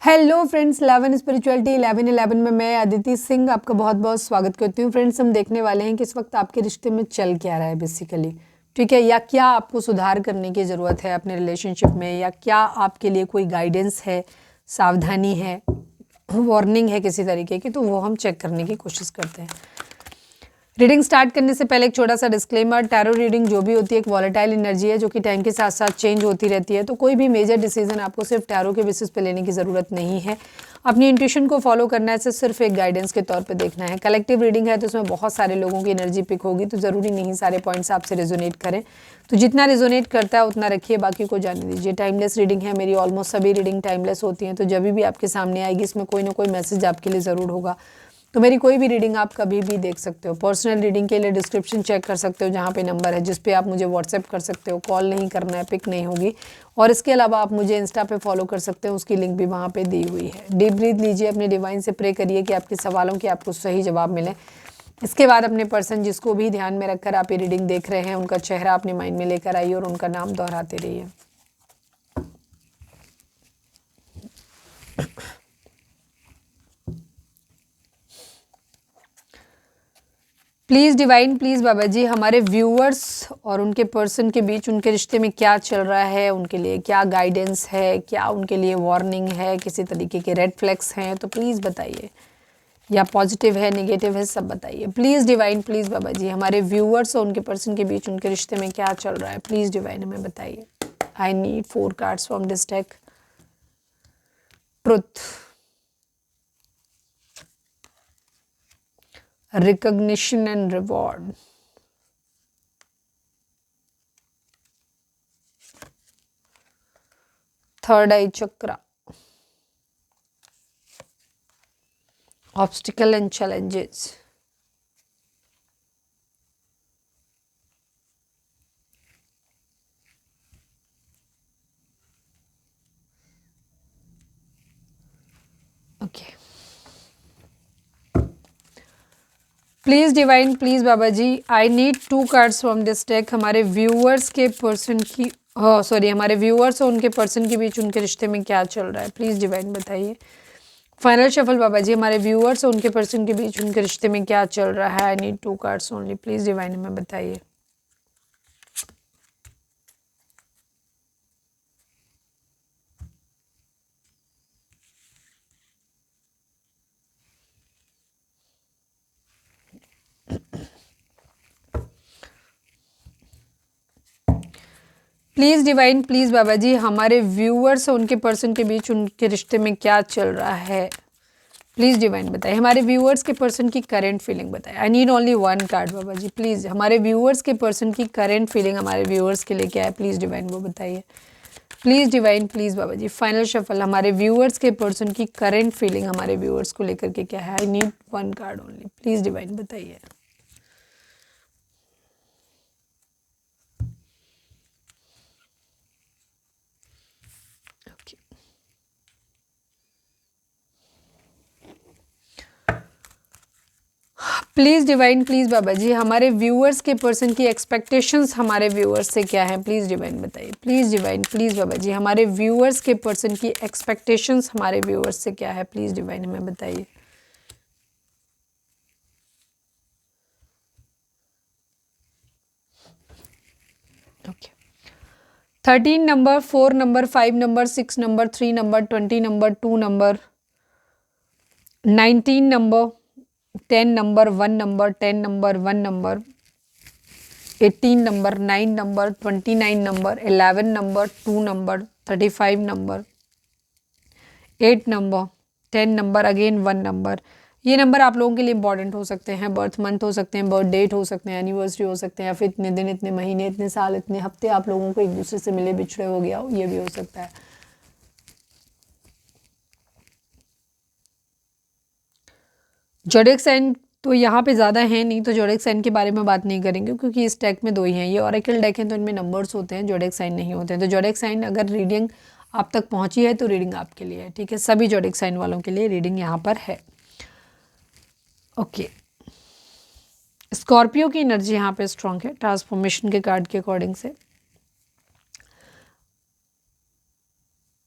Hello friends, 11 spirituality 11 में मैं अदिति सिंह आपका बहुत बहुत स्वागत करती हूँ। फ्रेंड्स, हम देखने वाले हैं कि इस वक्त आपके रिश्ते में चल क्या रहा है बेसिकली, ठीक है, या क्या आपको सुधार करने की ज़रूरत है अपने रिलेशनशिप में, या क्या आपके लिए कोई गाइडेंस है, सावधानी है, वार्निंग है किसी तरीके की, तो वो हम चेक करने की कोशिश करते हैं। रीडिंग स्टार्ट करने से पहले एक छोटा सा डिस्क्लेमर, टैरो रीडिंग जो भी होती है एक वॉलेटाइल एनर्जी है जो कि टाइम के साथ साथ चेंज होती रहती है, तो कोई भी मेजर डिसीजन आपको सिर्फ टैरो के बेसिस पे लेने की ज़रूरत नहीं है। अपनी इंट्यूशन को फॉलो करना है, सिर्फ एक गाइडेंस के तौर पे देखना है। कलेक्टिव रीडिंग है तो उसमें बहुत सारे लोगों की एनर्जी पिक होगी, तो ज़रूरी नहीं सारे पॉइंट्स आपसे रेजोनेट करें, तो जितना रेजोनेट करता है उतना रखिए, बाकी को जाने दीजिए। टाइमलेस रीडिंग है, मेरी ऑलमोस्ट सभी रीडिंग टाइमलेस होती हैं, तो जब भी आपके सामने आएगी इसमें कोई ना कोई मैसेज आपके लिए ज़रूर होगा। तो मेरी कोई भी रीडिंग आप कभी भी देख सकते हो। पर्सनल रीडिंग के लिए डिस्क्रिप्शन चेक कर सकते हो, जहाँ पे नंबर है जिस पे आप मुझे व्हाट्सएप कर सकते हो। कॉल नहीं करना है, पिक नहीं होगी। और इसके अलावा आप मुझे इंस्टा पे फॉलो कर सकते हो, उसकी लिंक भी वहाँ पे दी हुई है। डीप ब्रीथ लीजिए, अपने डिवाइन से प्रे करिए कि आपके सवालों के आपको सही जवाब मिले। इसके बाद अपने पर्सन जिसको भी ध्यान में रखकर आप ये रीडिंग देख रहे हैं उनका चेहरा अपने माइंड में लेकर आइए और उनका नाम दोहराते रहिए। Please divine, please Baba ji, हमारे व्यूअर्स और उनके पर्सन के बीच उनके रिश्ते में क्या चल रहा है, उनके लिए क्या गाइडेंस है, क्या उनके लिए वार्निंग है, किसी तरीके के रेड फ्लैग्स हैं, तो प्लीज़ बताइए, या पॉजिटिव है, नेगेटिव है, सब बताइए। Please divine, please Baba ji, हमारे व्यूअर्स और उनके पर्सन के बीच उनके रिश्ते में क्या चल रहा है, प्लीज़ डिवाइन हमें बताइए। I need 4 cards from this deck. Truth, recognition and reward, third eye chakra, obstacle and challenges, okay, please divine, please Baba ji, I need 2 cards from this deck. हमारे व्यूअर्स के पर्सन की हमारे व्यूअर्स और उनके पर्सन के बीच उनके रिश्ते में क्या चल रहा है, प्लीज़ डिवाइन बताइए। फाइनल शफल बाबा जी, हमारे व्यूअर्स और उनके पर्सन के बीच उनके रिश्ते में क्या चल रहा है। I need 2 cards only, please divine हमें बताइए। Please divine, please Baba ji, हमारे व्यूअर्स और उनके पर्सन के बीच उनके रिश्ते में क्या चल रहा है, प्लीज़ डिवाइन बताइए। हमारे व्यूअर्स के पर्सन की करेंट फीलिंग बताइए। I need only 1 card Baba ji, please. हमारे व्यूअर्स के पर्सन की करेंट फीलिंग हमारे व्यूअर्स के लिए क्या है, प्लीज़ डिवाइन वो बताइए। Please divine, please Baba ji, final shuffle, हमारे व्यूअर्स के पर्सन की करेंट फीलिंग हमारे व्यूअर्स को लेकर के क्या है। I need 1 card only, please divine बताइए। Please divine, please Baba ji, हमारे व्यूअर्स के पर्सन की एक्सपेक्टेशंस हमारे व्यूअर्स से क्या है, प्लीज़ डिवाइन बताइए। Please divine, please Baba ji, हमारे व्यूअर्स के पर्सन की एक्सपेक्टेशंस हमारे व्यूअर्स से क्या है, प्लीज़ डिवाइन हमें बताइए। Okay, 13 number, 4 number, 5 number, 6 number, 3 number, 20 number, 2 number, 19 number, 10 number, 1 number, 10 number, 1 number, 18 number, 9 number, 29 number, 11 number, 2 number, 35 number, 8 number, 10 number, again 1 number. ये नंबर आप लोगों के लिए इंपॉर्टेंट हो सकते हैं, बर्थ मंथ हो सकते हैं, बर्थ डेट हो सकते हैं, एनिवर्सरी हो सकते हैं, या फिर इतने दिन, इतने महीने, इतने साल, इतने हफ्ते आप लोगों को एक दूसरे से मिले बिछड़े हो गया हो, ये भी हो सकता है। जोडिक साइन तो यहाँ पे ज़्यादा है नहीं, तो जोडिक साइन के बारे में बात नहीं करेंगे क्योंकि इस डेक में 2 ही हैं। ये ऑरेकल डेक है तो इनमें नंबर्स होते हैं, जोडिक साइन नहीं होते हैं। तो जोडिक साइन अगर रीडिंग आप तक पहुँची है तो रीडिंग आपके लिए है, ठीक है। सभी जोडिक साइन वालों के लिए रीडिंग यहाँ पर है। ओके, स्कॉर्पियो की एनर्जी यहाँ पे स्ट्रांग है ट्रांसफॉर्मेशन के कार्ड के अकॉर्डिंग से।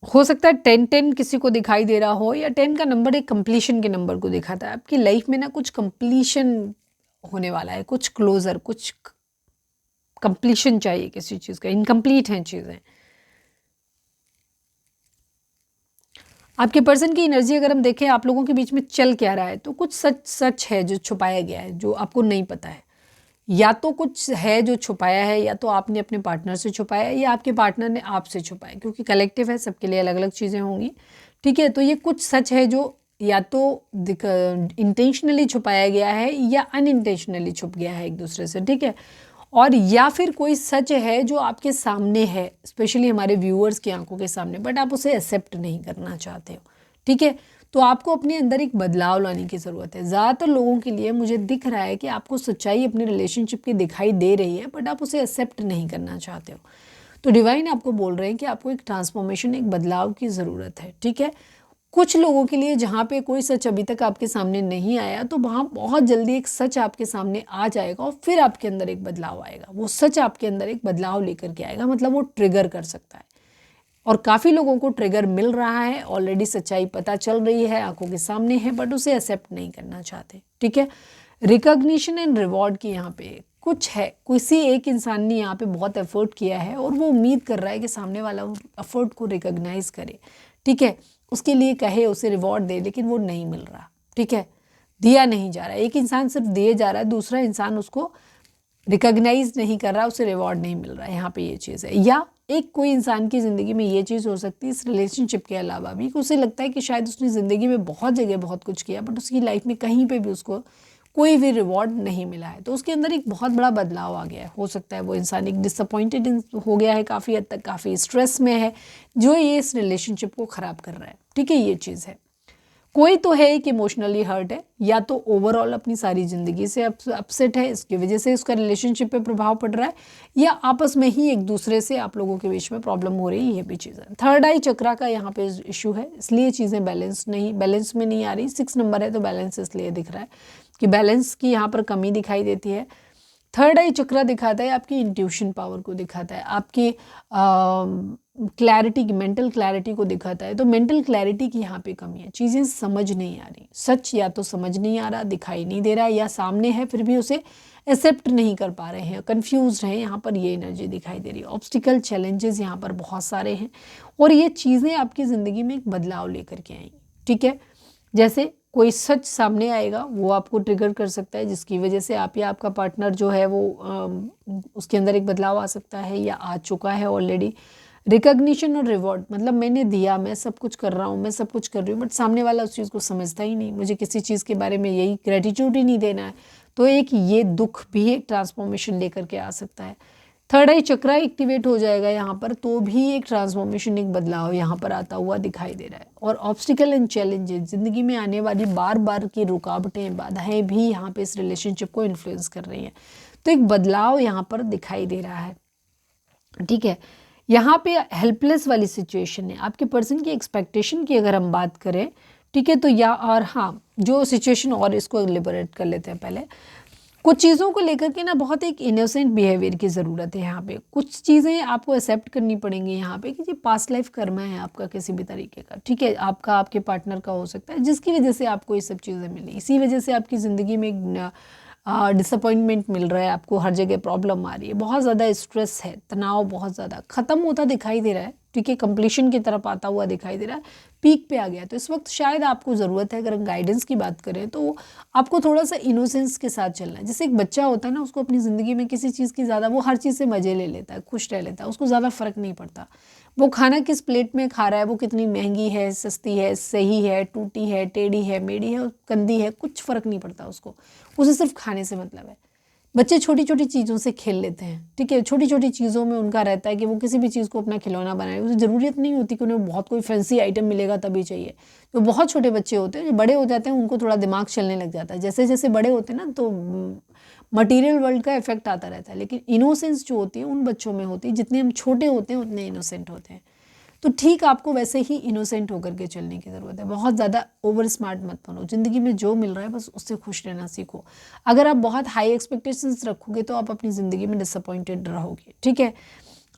हो सकता है 10-10 किसी को दिखाई दे रहा हो, या 10 का नंबर एक कंप्लीशन के नंबर को दिखाता है। आपकी लाइफ में ना कुछ कंप्लीशन होने वाला है, कुछ क्लोजर, कुछ कंप्लीशन चाहिए किसी चीज़ का, इनकम्प्लीट हैं चीज़ें। आपके पर्सन की एनर्जी अगर हम देखें, आप लोगों के बीच में चल क्या रहा है, तो कुछ सच सच है जो छुपाया गया है, जो आपको नहीं पता है। या तो कुछ है जो छुपाया है, या तो आपने अपने पार्टनर से छुपाया है, या आपके पार्टनर ने आपसे छुपाया, क्योंकि कलेक्टिव है, सबके लिए अलग अलग चीज़ें होंगी। ठीक है, तो ये कुछ सच है जो या तो इंटेंशनली छुपाया गया है या अनइंटेंशनली छुप गया है एक दूसरे से। ठीक है, और या फिर कोई सच है जो आपके सामने है, स्पेशली हमारे व्यूअर्स की आंखों के सामने, बट आप उसे एक्सेप्ट नहीं करना चाहते हो। ठीक है, तो आपको अपने अंदर एक बदलाव लाने की ज़रूरत है। ज़्यादातर लोगों के लिए मुझे दिख रहा है कि आपको सच्चाई अपने रिलेशनशिप की दिखाई दे रही है, बट आप उसे एक्सेप्ट नहीं करना चाहते हो। तो डिवाइन आपको बोल रहे हैं कि आपको एक ट्रांसफॉर्मेशन, एक बदलाव की ज़रूरत है। ठीक है, कुछ लोगों के लिए जहाँ पे कोई सच अभी तक आपके सामने नहीं आया, तो वहाँ बहुत जल्दी एक सच आपके सामने आ जाएगा, और फिर आपके अंदर एक बदलाव आएगा। वो सच आपके अंदर एक बदलाव लेकर के आएगा, मतलब वो ट्रिगर कर सकता है। और काफ़ी लोगों को ट्रिगर मिल रहा है ऑलरेडी, सच्चाई पता चल रही है, आंखों के सामने है, बट उसे एक्सेप्ट नहीं करना चाहते। ठीक है, रिकॉग्निशन एंड रिवॉर्ड की यहाँ पे कुछ है, किसी एक इंसान ने यहाँ पे बहुत एफर्ट किया है, और वो उम्मीद कर रहा है कि सामने वाला उस एफर्ट को रिकॉग्नाइज करे। ठीक है, उसके लिए कहे, उसे रिवॉर्ड दे, लेकिन वो नहीं मिल रहा। ठीक है, दिया नहीं जा रहा। एक इंसान सिर्फ दिए जा रहा है, दूसरा इंसान उसको रिकॉग्नाइज नहीं कर रहा, उसे रिवॉर्ड नहीं मिल रहा है। यहाँ पे ये चीज़ है। या एक कोई इंसान की ज़िंदगी में ये चीज़ हो सकती है, इस रिलेशनशिप के अलावा भी, कि उसे लगता है कि शायद उसने ज़िंदगी में बहुत जगह बहुत कुछ किया, बट उसकी लाइफ में कहीं पे भी उसको कोई भी रिवॉर्ड नहीं मिला है। तो उसके अंदर एक बहुत बड़ा बदलाव आ गया है। हो सकता है वो इंसान एक डिसअपॉइंटेड हो गया है, काफ़ी हद तक काफ़ी स्ट्रेस में है, जो ये इस रिलेशनशिप को ख़राब कर रहा है। ठीक है, ये चीज़ है। कोई तो है कि इमोशनली हर्ट है, या तो ओवरऑल अपनी सारी ज़िंदगी से अपसेट है, इसकी वजह से उसका रिलेशनशिप पे प्रभाव पड़ रहा है, या आपस में ही एक दूसरे से आप लोगों के बीच में प्रॉब्लम हो रही है। ये भी चीज़ है। थर्ड आई चक्रा का यहाँ पे इशू है, इसलिए चीज़ें बैलेंस में नहीं आ रही। 6 नंबर है तो बैलेंस इसलिए दिख रहा है कि बैलेंस की यहाँ पर कमी दिखाई देती है। थर्ड आई चक्रा दिखाता है आपकी इंट्यूशन पावर को, दिखाता है आपकी क्लैरिटी की, मेंटल क्लैरिटी को दिखाता है। तो मेंटल क्लैरिटी की यहाँ पे कमी है, चीज़ें समझ नहीं आ रही। सच या तो समझ नहीं आ रहा, दिखाई नहीं दे रहा, या सामने है फिर भी उसे एक्सेप्ट नहीं कर पा रहे हैं, कन्फ्यूज हैं। यहाँ पर ये एनर्जी दिखाई दे रही है। ऑब्स्टिकल चैलेंजेस यहाँ पर बहुत सारे हैं, और ये चीज़ें आपकी ज़िंदगी में एक बदलाव लेकर के आएंगी। ठीक है, जैसे कोई सच सामने आएगा, वो आपको ट्रिगर कर सकता है, जिसकी वजह से आप या आपका पार्टनर जो है वो उसके अंदर एक बदलाव आ सकता है, या आ चुका है ऑलरेडी। रिकॉग्निशन और रिवॉर्ड, मतलब मैंने दिया, मैं सब कुछ कर रहा हूँ, मैं सब कुछ कर रही हूँ, बट सामने वाला उस चीज़ को समझता ही नहीं, मुझे किसी चीज़ के बारे में यही ग्रेटिट्यूड ही नहीं देना है। तो एक ये दुख भी एक ट्रांसफॉर्मेशन लेकर के आ सकता है। थर्ड आई चक्रा एक्टिवेट हो जाएगा यहाँ पर, तो भी एक ट्रांसफॉर्मेशन, एक बदलाव यहाँ पर आता हुआ दिखाई दे रहा है। और ऑब्स्टिकल एंड चैलेंजेस, ज़िंदगी में आने वाली बार बार की रुकावटें, बाधाएं भी यहाँ पे इस रिलेशनशिप को इन्फ्लुएंस कर रही हैं। तो एक बदलाव यहाँ पर दिखाई दे रहा है। ठीक है, यहाँ पे हेल्पलेस वाली सिचुएशन है। आपके पर्सन की एक्सपेक्टेशन की अगर हम बात करें, ठीक है, तो या और हाँ, जो सिचुएशन, और इसको लिबरेट कर लेते हैं पहले। कुछ चीज़ों को लेकर के ना बहुत एक इनोसेंट बिहेवियर की ज़रूरत है यहाँ पे। कुछ चीज़ें आपको एक्सेप्ट करनी पड़ेंगी यहाँ पे, कि ये पास्ट लाइफ कर्मा है आपका किसी भी तरीके का। ठीक है, आपका आपके पार्टनर का हो सकता है, जिसकी वजह से आपको ये सब चीज़ें मिली। इसी वजह से आपकी ज़िंदगी में एक डिसअपॉइंटमेंट मिल रहा है, आपको हर जगह प्रॉब्लम आ रही है, बहुत ज़्यादा स्ट्रेस है, तनाव बहुत ज़्यादा ख़त्म होता दिखाई दे रहा है। ठीक है, कंप्लीशन की तरफ आता हुआ दिखाई दे रहा है, पीक पे आ गया। तो इस वक्त शायद आपको ज़रूरत है, अगर गाइडेंस की बात करें तो आपको थोड़ा सा इनोसेंस के साथ चलना है। जैसे एक बच्चा होता है ना, उसको अपनी ज़िंदगी में किसी चीज़ की ज़्यादा, वो हर चीज़ से मज़े ले लेता है, खुश रह लेता है, उसको ज़्यादा फ़र्क नहीं पड़ता वो खाना किस प्लेट में खा रहा है, वो कितनी महंगी है, सस्ती है, सही है, टूटी है, टेढ़ी है, मेढ़ी है, गंदी है, कुछ फ़र्क नहीं पड़ता उसको, उसे सिर्फ खाने से मतलब है। बच्चे छोटी छोटी चीज़ों से खेल लेते हैं। ठीक है, छोटी छोटी चीज़ों में उनका रहता है कि वो किसी भी चीज़ को अपना खिलौना बनाए। उसे ज़रूरत नहीं होती कि उन्हें बहुत कोई फैंसी आइटम मिलेगा तभी चाहिए। जो बहुत छोटे बच्चे होते हैं, जो बड़े हो जाते हैं, उनको थोड़ा दिमाग चलने लग जाता है। जैसे जैसे बड़े होते हैं ना, तो मटेरियल वर्ल्ड का इफेक्ट आता रहता है, लेकिन इनोसेंस जो होती है उन बच्चों में होती है। जितने हम छोटे होते हैं उतने इनोसेंट होते हैं। तो ठीक आपको वैसे ही इनोसेंट होकर के चलने की ज़रूरत है। बहुत ज़्यादा ओवर स्मार्ट मत बनो। ज़िंदगी में जो मिल रहा है बस उससे खुश रहना सीखो। अगर आप बहुत हाई एक्सपेक्टेशंस रखोगे तो आप अपनी ज़िंदगी में डिसअपॉइंटेड रहोगे। ठीक है,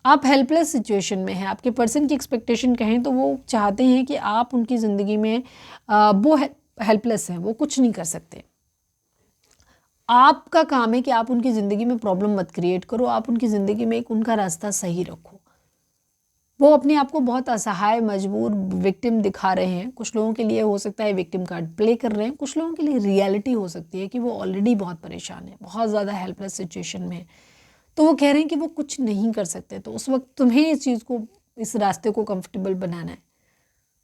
आप हेल्पलेस सिचुएशन में हैं। आपके पर्सन की एक्सपेक्टेशन कहें तो वो चाहते हैं कि आप उनकी ज़िंदगी में वो हेल्पलेस हैं, वो कुछ नहीं कर सकते। आपका काम है कि आप उनकी ज़िंदगी में प्रॉब्लम मत क्रिएट करो, आप उनकी ज़िंदगी में एक उनका रास्ता सही रखो। वो अपने आप को बहुत असहाय, मजबूर, विक्टिम दिखा रहे हैं। कुछ लोगों के लिए हो सकता है विक्टिम कार्ड प्ले कर रहे हैं, कुछ लोगों के लिए रियलिटी हो सकती है कि वो ऑलरेडी बहुत परेशान है, बहुत ज़्यादा हेल्पलेस सिचुएशन में है। तो वो कह रहे हैं कि वो कुछ नहीं कर सकते। तो उस वक्त तुम्हें इस चीज़ को, इस रास्ते को कंफर्टेबल बनाना है।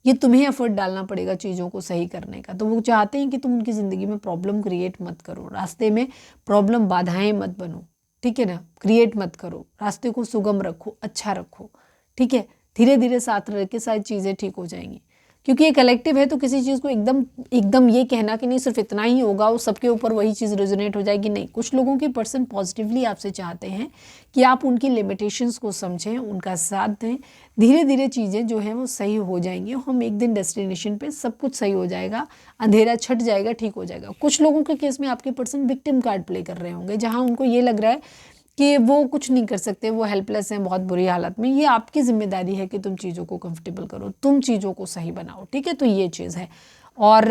ये तुम्हें एफर्ट डालना पड़ेगा चीज़ों को सही करने का। तो वो चाहते हैं कि तुम उनकी ज़िंदगी में प्रॉब्लम क्रिएट मत करो, रास्ते में प्रॉब्लम, बाधाएं मत बनो, ठीक है ना, क्रिएट मत करो, रास्ते को सुगम रखो, अच्छा रखो, ठीक है। धीरे धीरे साथ रह के सारी चीज़ें ठीक हो जाएंगी, क्योंकि ये कलेक्टिव है। तो किसी चीज़ को एकदम एकदम ये कहना कि नहीं सिर्फ इतना ही होगा, वो सबके ऊपर वही चीज़ रेजोनेट हो जाएगी, नहीं। कुछ लोगों के पर्सन पॉजिटिवली आपसे चाहते हैं कि आप उनकी लिमिटेशंस को समझें, उनका साथ दें। धीरे धीरे चीज़ें जो हैं वो सही हो जाएंगी। हम एक दिन डेस्टिनेशन पे सब कुछ सही हो जाएगा, अंधेरा छट जाएगा, ठीक हो जाएगा। कुछ लोगों के केस में आपके पर्सन विक्टिम कार्ड प्ले कर रहे होंगे, जहाँ उनको ये लग रहा है कि वो कुछ नहीं कर सकते, वो हेल्पलेस हैं, बहुत बुरी हालत में। ये आपकी जिम्मेदारी है कि तुम चीज़ों को कंफर्टेबल करो, तुम चीज़ों को सही बनाओ, ठीक है। तो ये चीज़ है। और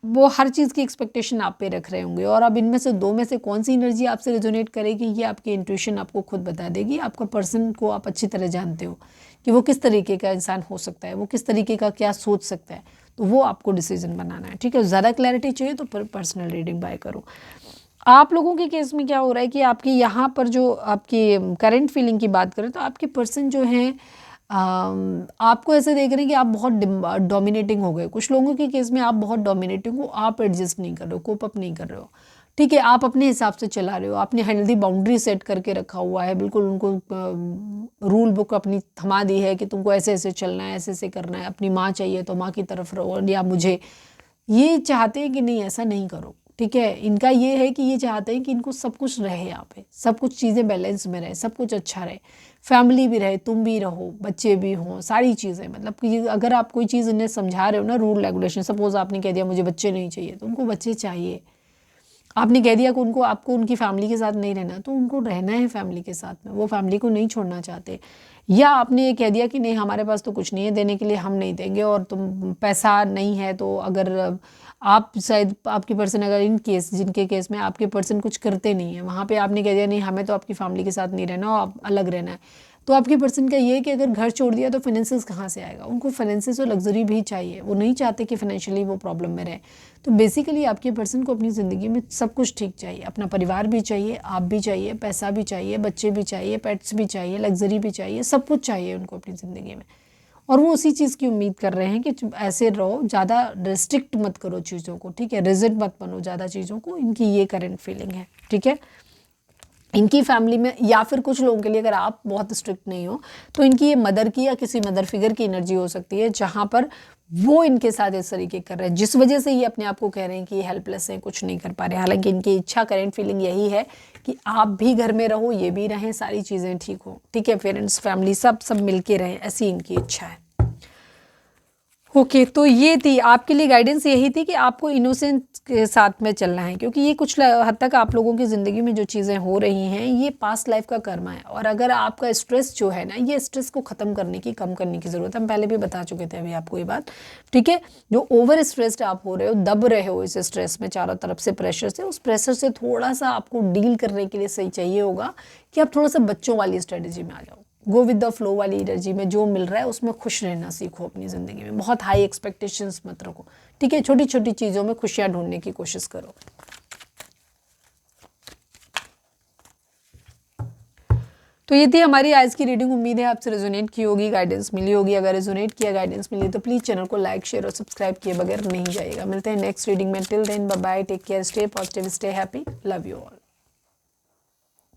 वो हर चीज़ की एक्सपेक्टेशन आप पे रख रहे होंगे। और अब इनमें से दो में से कौन सी एनर्जी आपसे रेजोनेट करेगी, ये आपकी इंट्यूशन आपको खुद बता देगी। आपका पर्सन को आप अच्छी तरह जानते हो कि वो किस तरीके का इंसान हो सकता है, वो किस तरीके का क्या सोच सकता है। तो वो आपको डिसीजन बनाना है, ठीक है। ज़्यादा क्लैरिटी चाहिए तो पर्सनल रीडिंग बाय करो। आप लोगों के केस में क्या हो रहा है कि आपकी यहाँ पर जो आपकी करंट फीलिंग की बात करें तो आपके पर्सन जो हैं आपको ऐसे देख रहे हैं कि आप बहुत डोमिनेटिंग हो गए। कुछ लोगों के केस में आप बहुत डोमिनेटिंग हो, आप एडजस्ट नहीं कर रहे हो, कोप अप नहीं कर रहे हो, ठीक है। आप अपने हिसाब से चला रहे हो, आपने हेल्दी बाउंड्री सेट करके रखा हुआ है, बिल्कुल उनको रूल बुक अपनी थमा दी है कि तुमको ऐसे ऐसे चलना है, ऐसे ऐसे करना है। अपनी माँ चाहिए तो माँ की तरफ रहो, या मुझे ये चाहते हैं कि नहीं ऐसा नहीं करो, ठीक है। इनका ये है कि ये चाहते हैं कि इनको सब कुछ रहे, यहाँ पे सब कुछ चीज़ें बैलेंस में रहे, सब कुछ अच्छा रहे, फैमिली भी रहे, तुम भी रहो, बच्चे भी हों, सारी चीज़ें। मतलब कि अगर आप कोई चीज़ इन्हें समझा रहे हो ना, रूल रेगुलेशन, सपोज आपने कह दिया मुझे बच्चे नहीं चाहिए, तो उनको बच्चे चाहिए। आपने कह दिया कि उनको, आपको उनकी फैमिली के साथ नहीं रहना, तो उनको रहना है फैमिली के साथ में, वो फैमिली को नहीं छोड़ना चाहते। या आपने ये कह दिया कि नहीं हमारे पास तो कुछ नहीं है देने के लिए, हम नहीं देंगे, और तुम पैसा नहीं है तो अगर आप शायद आपकी पर्सन, अगर इन केस जिनके केस में आपके पर्सन कुछ करते नहीं है, वहाँ पे आपने कह दिया नहीं हमें तो आपकी फैमिली के साथ नहीं रहना, आप अलग रहना है। तो आपके पर्सन का ये है कि अगर घर छोड़ दिया तो फाइनेंसेस कहाँ से आएगा, उनको फाइनेंसेस और लग्जरी भी चाहिए, वो नहीं चाहते कि फाइनेंशियली वो प्रॉब्लम में रहे। तो बेसिकली आपके पर्सन को अपनी ज़िंदगी में सब कुछ ठीक चाहिए, अपना परिवार भी चाहिए, आप भी चाहिए, पैसा भी चाहिए, बच्चे भी चाहिए, पेट्स भी चाहिए, लग्जरी भी चाहिए, सब कुछ चाहिए उनको अपनी ज़िंदगी में। और वो उसी चीज़ की उम्मीद कर रहे हैं कि ऐसे रहो, ज़्यादा रिस्ट्रिक्ट मत करो चीज़ों को, ठीक है, रिजिड मत बनो ज़्यादा चीज़ों को। इनकी ये करंट फीलिंग है, ठीक है। इनकी फैमिली में, या फिर कुछ लोगों के लिए अगर आप बहुत स्ट्रिक्ट नहीं हो तो इनकी ये मदर की या किसी मदर फिगर की एनर्जी हो सकती है, जहाँ पर वो इनके साथ इस तरीके कर रहे हैं, जिस वजह से ये अपने आप को कह रहे हैं कि ये हेल्पलेस हैं, कुछ नहीं कर पा रहे। हालांकि इनकी इच्छा, करंट फीलिंग यही है कि आप भी घर में रहो, ये भी रहें, सारी चीज़ें ठीक हो, ठीक है, पेरेंट्स, फैमिली सब मिल के रहें, ऐसी इनकी इच्छा है। ओके तो ये थी आपके लिए गाइडेंस, यही थी कि आपको इनोसेंस के साथ में चलना है, क्योंकि ये कुछ हद तक आप लोगों की ज़िंदगी में जो चीज़ें हो रही हैं ये पास्ट लाइफ का कर्मा है। और अगर आपका स्ट्रेस जो है ना, ये स्ट्रेस को ख़त्म करने की, कम करने की ज़रूरत है। हम पहले भी बता चुके थे अभी आपको ये बात, ठीक है। जो ओवर स्ट्रेस्ड आप हो रहे हो, दब रहे हो इस स्ट्रेस में चारों तरफ से, प्रेशर से, उस प्रेशर से थोड़ा सा आपको डील करने के लिए सही चाहिए होगा कि आप थोड़ा सा बच्चों वाली स्ट्रेटजी में आ जाओ, गो विद द फ्लो वाली एनर्जी में। जो मिल रहा है उसमें खुश रहना सीखो अपनी ज़िंदगी में, बहुत हाई एक्सपेक्टेशंस मत रखो, ठीक है। छोटी छोटी चीज़ों में खुशियाँ ढूंढने की कोशिश करो। तो ये थी हमारी आज की रीडिंग। उम्मीद है आपसे रेजोनेट की होगी, गाइडेंस मिली होगी। अगर रेजोनेट किया, गाइडेंस मिली तो प्लीज़ चैनल को लाइक, शेयर और सब्सक्राइब किए बगैर नहीं जाइएगा। मिलते हैं नेक्स्ट रीडिंग में। Till then bye bye, take care, stay positive, stay happy, love you all.